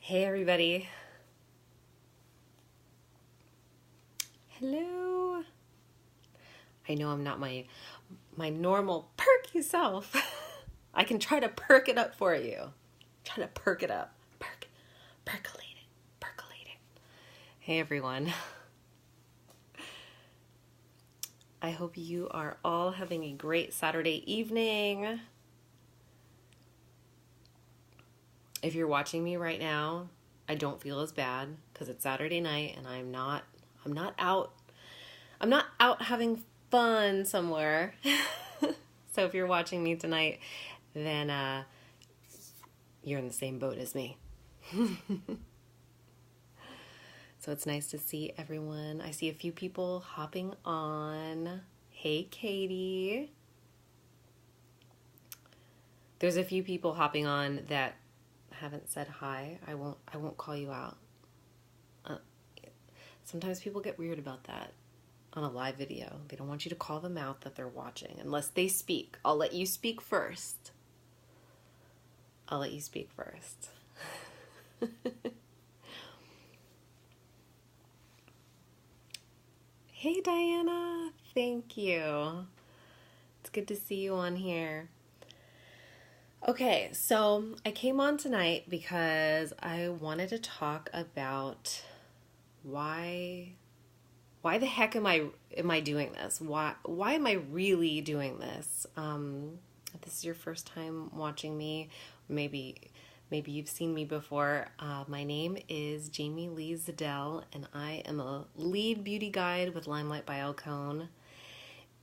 Hey everybody. Hello. I know I'm not my normal perky self. I can try to perk it up for you. Try to perk it up. Percolate it. Hey everyone. I hope you are all having a great Saturday evening. If you're watching me right now, I don't feel as bad because it's Saturday night and I'm not out having fun somewhere. So if you're watching me tonight, then you're in the same boat as me. So it's nice to see everyone. I see a few people hopping on. Hey, Katie. There's a few people hopping on that haven't said hi. I won't call you out. Sometimes people get weird about that on a live video. They don't want you to call them out that they're watching unless they speak. I'll let you speak first. Hey, Diana. Thank you. It's good to see you on here. Okay, so I came on tonight because I wanted to talk about why the heck am I doing this? Why am I really doing this? If this is your first time watching me, maybe you've seen me before. My name is Jamie Lee Zadell, and I am a lead beauty guide with LimeLight By Alcone.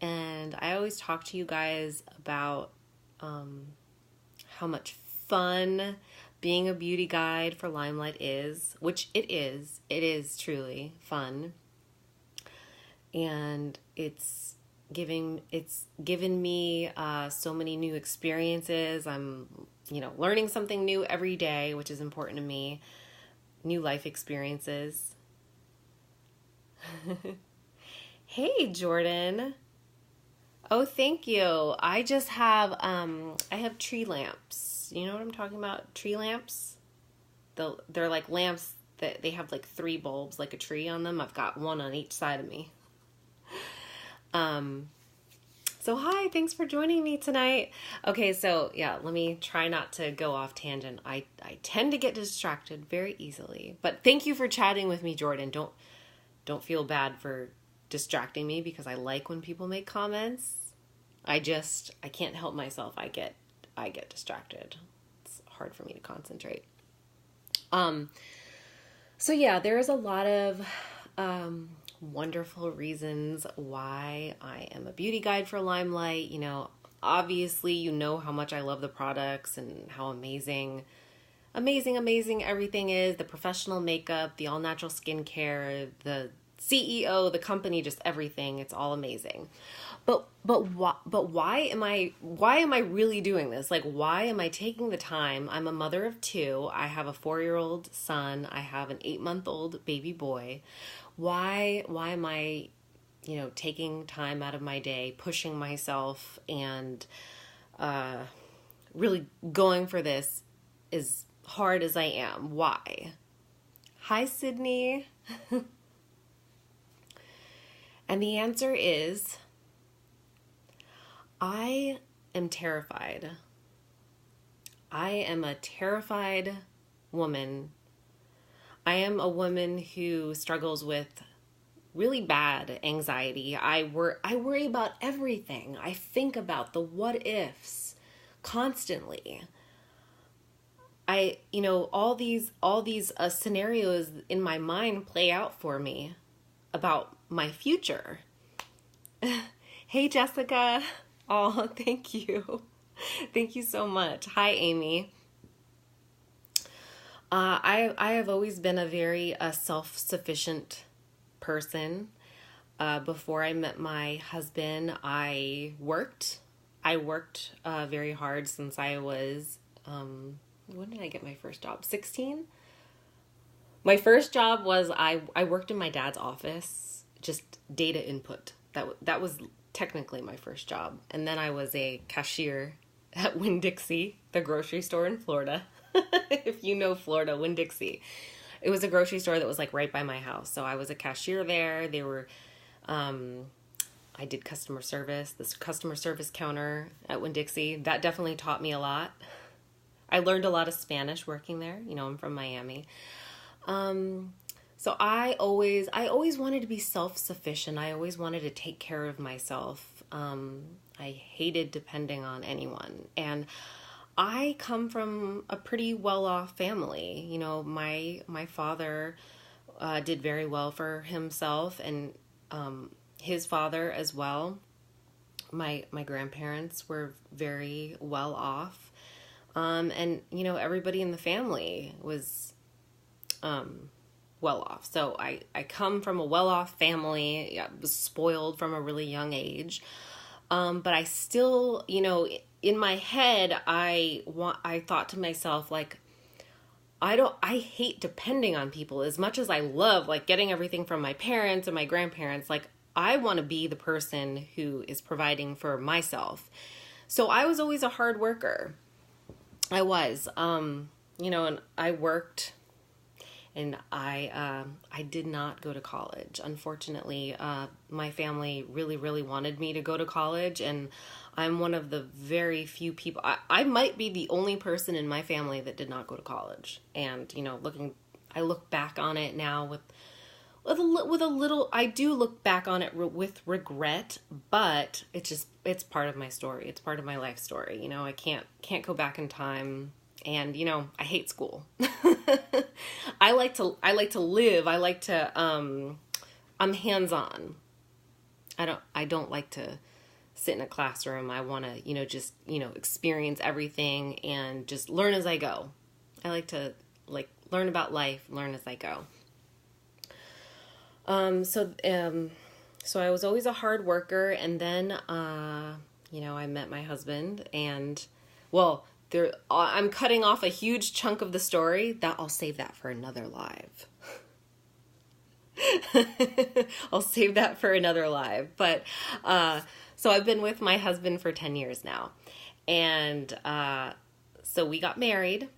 And I always talk to you guys about how much fun being a beauty guide for LimeLight is, which it is. It is truly fun. And it's given me so many new experiences. I'm, learning something new every day, which is important to me. New life experiences. Hey, Jordan. Oh, thank you. I just have, I have tree lamps. You know what I'm talking about? Tree lamps? They're like lamps that they have like 3 bulbs, like a tree on them. I've got one on each side of me. So hi, thanks for joining me tonight. Okay, so yeah, let me try not to go off tangent. I tend to get distracted very easily, but thank you for chatting with me, Jordan. Don't feel bad for distracting me because I like when people make comments. I can't help myself. I get distracted. It's hard for me to concentrate. So yeah, there's a lot of wonderful reasons why I am a beauty guide for LimeLight. Obviously, how much I love the products and how amazing everything is. The professional makeup, the all-natural skincare, the CEO, the company, just everything. It's all amazing. But why am I really doing this? Like, why am I taking the time? I'm a mother of 2. I have a 4-year-old son. I have an 8-month-old baby boy. Why am I, taking time out of my day, pushing myself, and really going for this as hard as I am? Why? Hi, Sydney. And the answer is, I am terrified. I am a terrified woman. I am a woman who struggles with really bad anxiety. I worry about everything. I think about the what ifs constantly. All these scenarios in my mind play out for me about my future. Hey, Jessica. Oh, thank you. Thank you so much. Hi, Amy. I have always been a very self-sufficient person. Before I met my husband, I worked very hard since I was, when did I get my first job? 16? My first job was I worked in my dad's office, just data input. That was technically my first job. And then I was a cashier at Winn-Dixie, the grocery store in Florida. If you know Florida, Winn-Dixie. It was a grocery store that was like right by my house. So I was a cashier there. I did customer service, this customer service counter at Winn-Dixie. That definitely taught me a lot. I learned a lot of Spanish working there. I'm from Miami. So I always wanted to be self-sufficient. I always wanted to take care of myself. I hated depending on anyone. And I come from a pretty well-off family. My father did very well for himself, and his father as well. My grandparents were very well off. And everybody in the family was well off. So I come from a well-off family. I was spoiled from a really young age. But I still, in my head, I thought to myself, like, I hate depending on people as much as I love, like, getting everything from my parents and my grandparents. Like, I want to be the person who is providing for myself. So I was always a hard worker. I was, and I worked, and I did not go to college. Unfortunately, my family really, really wanted me to go to college, and I'm one of the very few people. I might be the only person in my family that did not go to college. And I look back on it now with a little. I do look back on it with regret, but it's part of my story. It's part of my life story. I can't go back in time. And, I hate school. I like to live. I like to, I'm hands-on. I don't like to sit in a classroom. I want to, just, experience everything and just learn as I go. I like to learn about life, learn as I go. So I was always a hard worker, and then, I met my husband, and, well, I'm cutting off a huge chunk of the story. I'll save that for another live. I'll save that for another live. But, so I've been with my husband for 10 years now. And, so we got married,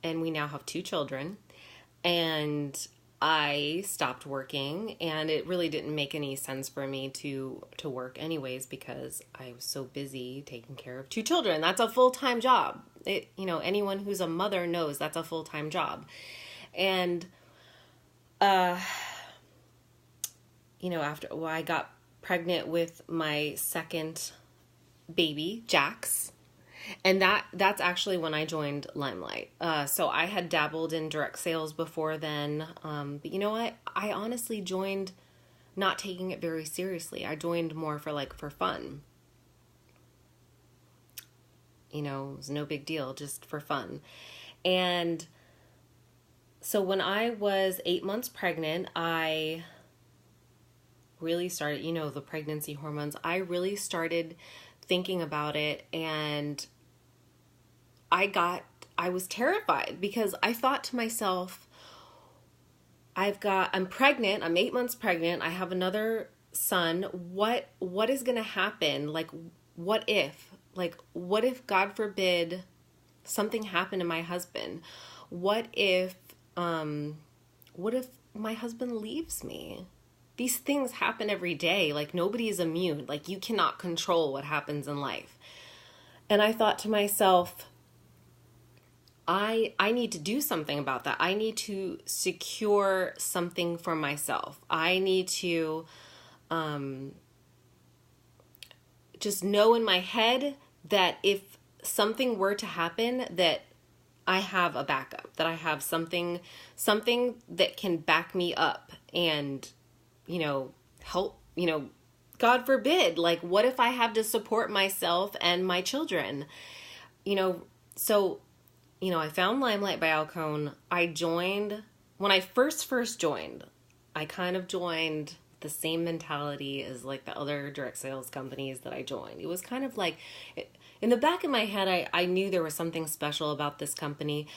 and we now have 2 children. And I stopped working, and it really didn't make any sense for me to work anyways, because I was so busy taking care of 2 children. That's a full-time job. Anyone who's a mother knows that's a full-time job. And, after I got pregnant with my second baby, Jax. And that's actually when I joined LimeLight. So I had dabbled in direct sales before then. But you know what? I honestly joined not taking it very seriously. I joined more for fun. It was no big deal, just for fun. And so when I was 8 months pregnant, I really started, the pregnancy hormones, I really started thinking about it, and I was terrified, because I thought to myself, I'm pregnant, I'm 8 months pregnant, I have another son, what is going to happen? What if, God forbid, something happened to my husband? What if my husband leaves me? These things happen every day. Nobody is immune. You cannot control what happens in life. And I thought to myself, I need to do something about that. I need to secure something for myself. I need to just know in my head that if something were to happen, that I have a backup, that I have something that can back me up and, help, God forbid, what if I have to support myself and my children? So, I found LimeLight by Alcone. I joined, when I first joined, I kind of joined the same mentality as the other direct sales companies that I joined. It was kind of in the back of my head, I knew there was something special about this company,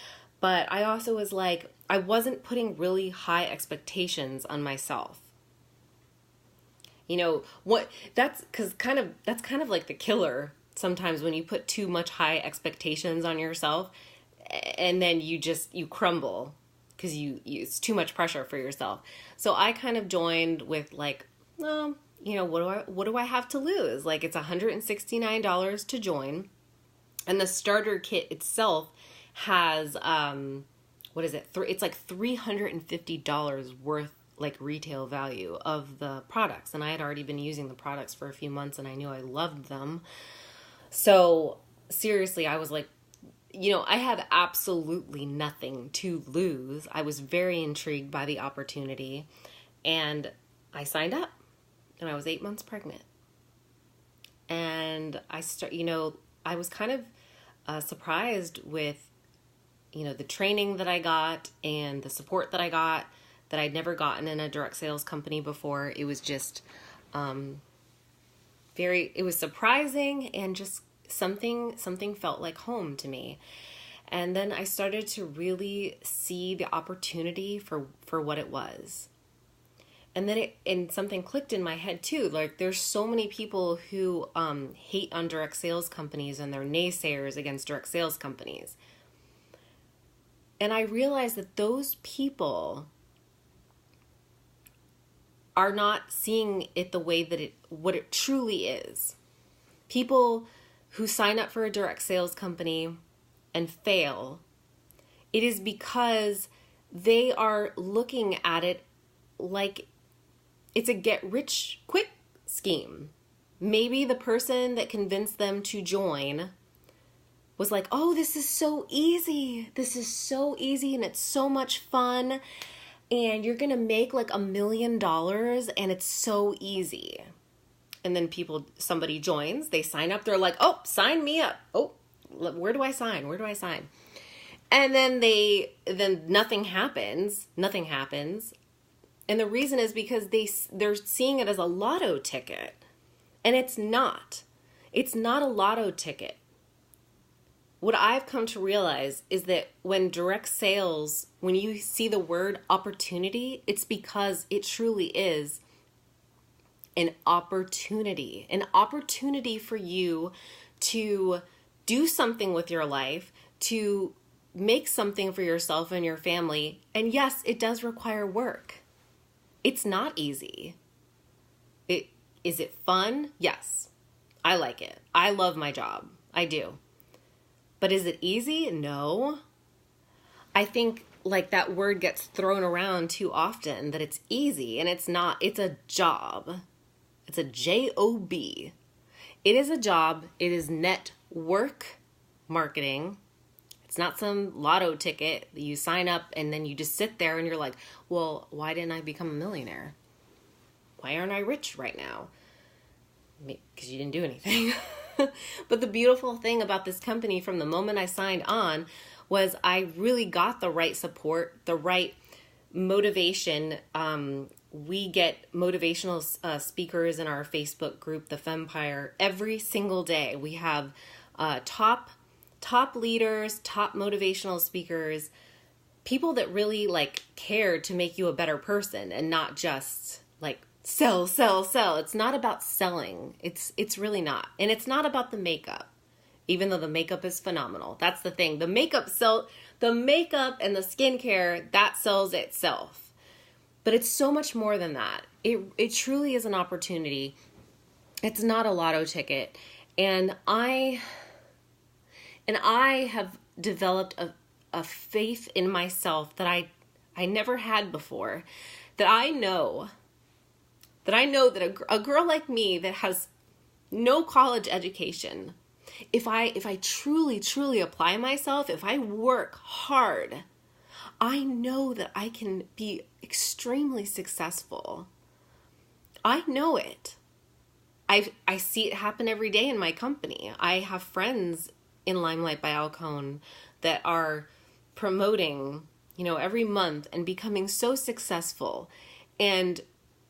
but I also was I wasn't putting really high expectations on myself. That's kind of the killer sometimes, when you put too much high expectations on yourself. and then you crumble because it's too much pressure for yourself. So I kind of joined with like, well, what do I have to lose? Like, it's $169 to join, and the starter kit itself has what is it? It's like $350 worth like retail value of the products, and I had already been using the products for a few months, and I knew I loved them. So seriously, I was like, I had absolutely nothing to lose. I was very intrigued by the opportunity, and I signed up, and I was 8 months pregnant. And I was kind of surprised with, the training that I got and the support that I got that I'd never gotten in a direct sales company before. It was just it was surprising, and just something felt like home to me. And then I started to really see the opportunity for what it was. And then something clicked in my head too. Like, there's so many people who hate on direct sales companies, and they're naysayers against direct sales companies. And I realized that those people are not seeing it the way that what it truly is. People who sign up for a direct sales company and fail, it is because they are looking at it like it's a get-rich-quick scheme. Maybe the person that convinced them to join was like, oh, this is so easy. This is so easy, and it's so much fun. And you're going to make like $1 million, and it's so easy. And then somebody joins, they sign up. They're like, oh, sign me up. Oh, where do I sign? Where do I sign? And then nothing happens. Nothing happens. And the reason is because they're seeing it as a lotto ticket. And it's not. It's not a lotto ticket. What I've come to realize is that when direct sales, when you see the word opportunity, it's because it truly is an opportunity for you to do something with your life, to make something for yourself and your family. And yes, it does require work. It's not easy. Is it fun? Yes. I like it. I love my job. I do. But is it easy? No. I think like that word gets thrown around too often, that it's easy, and it's not. It's a job. It's a job. It is a job. It is network marketing. It's not some lotto ticket that you sign up and then you just sit there and you're like, well, why didn't I become a millionaire? Why aren't I rich right now? Because you didn't do anything. But the beautiful thing about this company from the moment I signed on was I really got the right support, the right motivation. We get motivational speakers in our Facebook group, the Fempire, every single day. We have top leaders, top motivational speakers, people that really like care to make you a better person and not just like sell. It's not about selling. It's really not. And it's not about the makeup, even though the makeup is phenomenal. That's the thing. The makeup and the skincare, that sells itself. But it's so much more than that. It truly is an opportunity. It's not a lotto ticket. And I have developed a faith in myself that I never had before. That I know that a girl like me that has no college education, if I truly apply myself, if I work hard, I know that I can be extremely successful. I know it. I see it happen every day in my company. I have friends in LimeLight by Alcone that are promoting, every month and becoming so successful and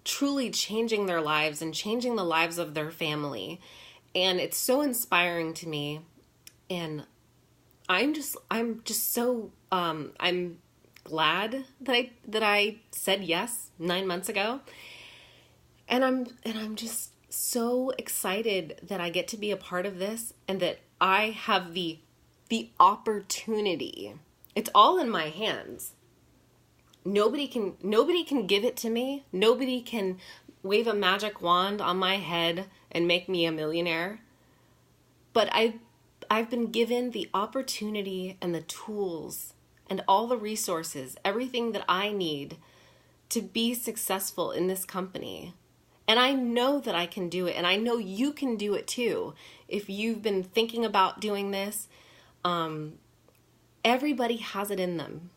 truly changing their lives and changing the lives of their family. And it's so inspiring to me. And I'm just so, I'm glad that I said yes 9 months ago. And I'm just so excited that I get to be a part of this and that I have the the opportunity. It's all in my hands. Nobody can give it to me. Nobody can wave a magic wand on my head and make me a millionaire. But I've been given the opportunity and the tools and all the resources, everything that I need to be successful in this company. And I know that I can do it, and I know you can do it too. If you've been thinking about doing this, everybody has it in them.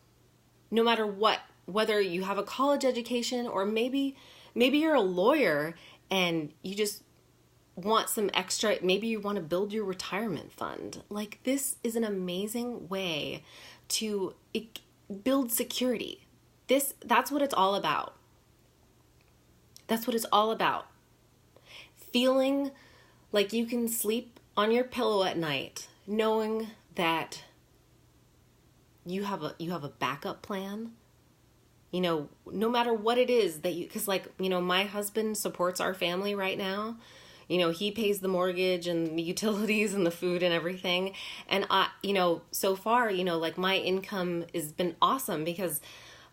No matter what, whether you have a college education or maybe you're a lawyer and you just want some extra, maybe you want to build your retirement fund. Like, this is an amazing way to build security. That's what it's all about. That's what it's all about. Feeling like you can sleep on your pillow at night, knowing that you have a backup plan. You know, no matter what it is that because my husband supports our family right now. You know, he pays the mortgage and the utilities and the food and everything. And so far, like, my income has been awesome because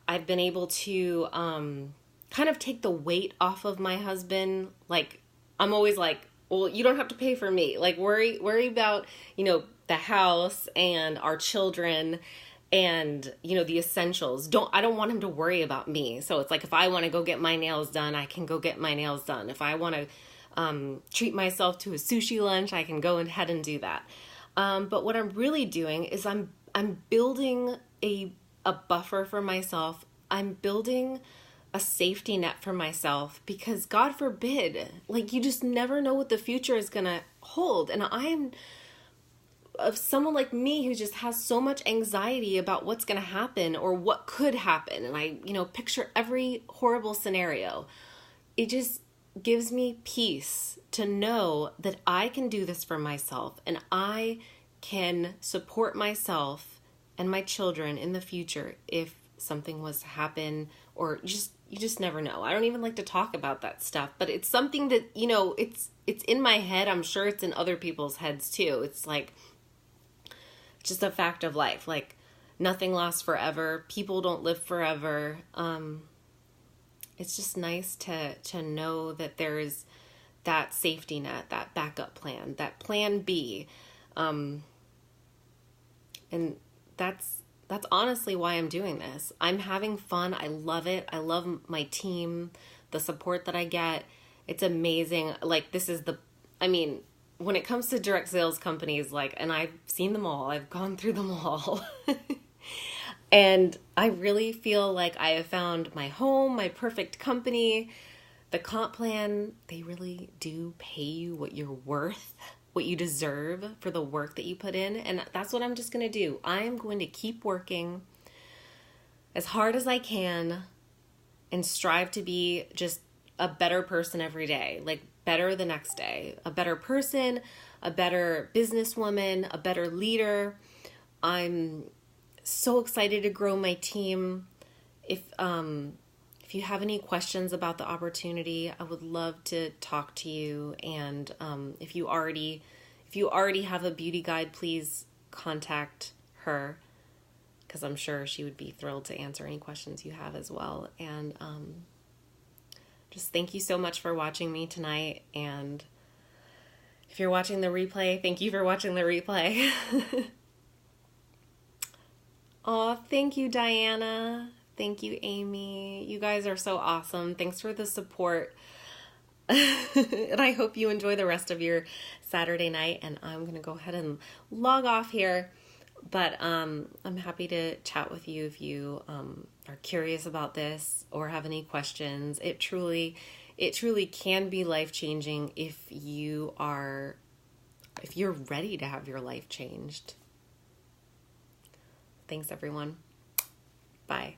I've been able to kind of take the weight off of my husband. Like, I'm always like, well, you don't have to pay for me. Like, worry about, the house and our children and, the essentials. I don't want him to worry about me. So it's like, if I want to go get my nails done, I can go get my nails done. If I want to treat myself to a sushi lunch, I can go ahead and do that. But what I'm really doing is I'm building a buffer for myself. I'm building a safety net for myself because, God forbid, like, you just never know what the future is going to hold. And I'm of someone like me who just has so much anxiety about what's going to happen or what could happen. And I, picture every horrible scenario. It just gives me peace to know that I can do this for myself and I can support myself and my children in the future if something was to happen, or you just never know. I don't even like to talk about that stuff, but it's something that, it's in my head. I'm sure it's in other people's heads too. It's like, just a fact of life. Like, nothing lasts forever. People don't live forever. It's just nice to know that there's that safety net, that backup plan, that plan B. And that's honestly why I'm doing this. I'm having fun. I love it. I love my team, the support that I get. It's amazing. Like, when it comes to direct sales companies, and I've seen them all, I've gone through them all. And I really feel like I have found my home, my perfect company. The comp plan, they really do pay you what you're worth, what you deserve for the work that you put in. And that's what I'm just going to do. I'm going to keep working as hard as I can and strive to be just a better person every day, like better the next day, a better person, a better businesswoman, a better leader. I'm so excited to grow my team. If you have any questions about the opportunity, I would love to talk to you. And if you already have a beauty guide, please contact her, because I'm sure she would be thrilled to answer any questions you have as well. And just thank you so much for watching me tonight. And if you're watching the replay, thank you for watching the replay. Oh, thank you, Diana. Thank you, Amy. You guys are so awesome. Thanks for the support. And I hope you enjoy the rest of your Saturday night. And I'm going to go ahead and log off here. But I'm happy to chat with you if you are curious about this or have any questions. It truly can be life-changing if you're ready to have your life changed. Thanks, everyone. Bye.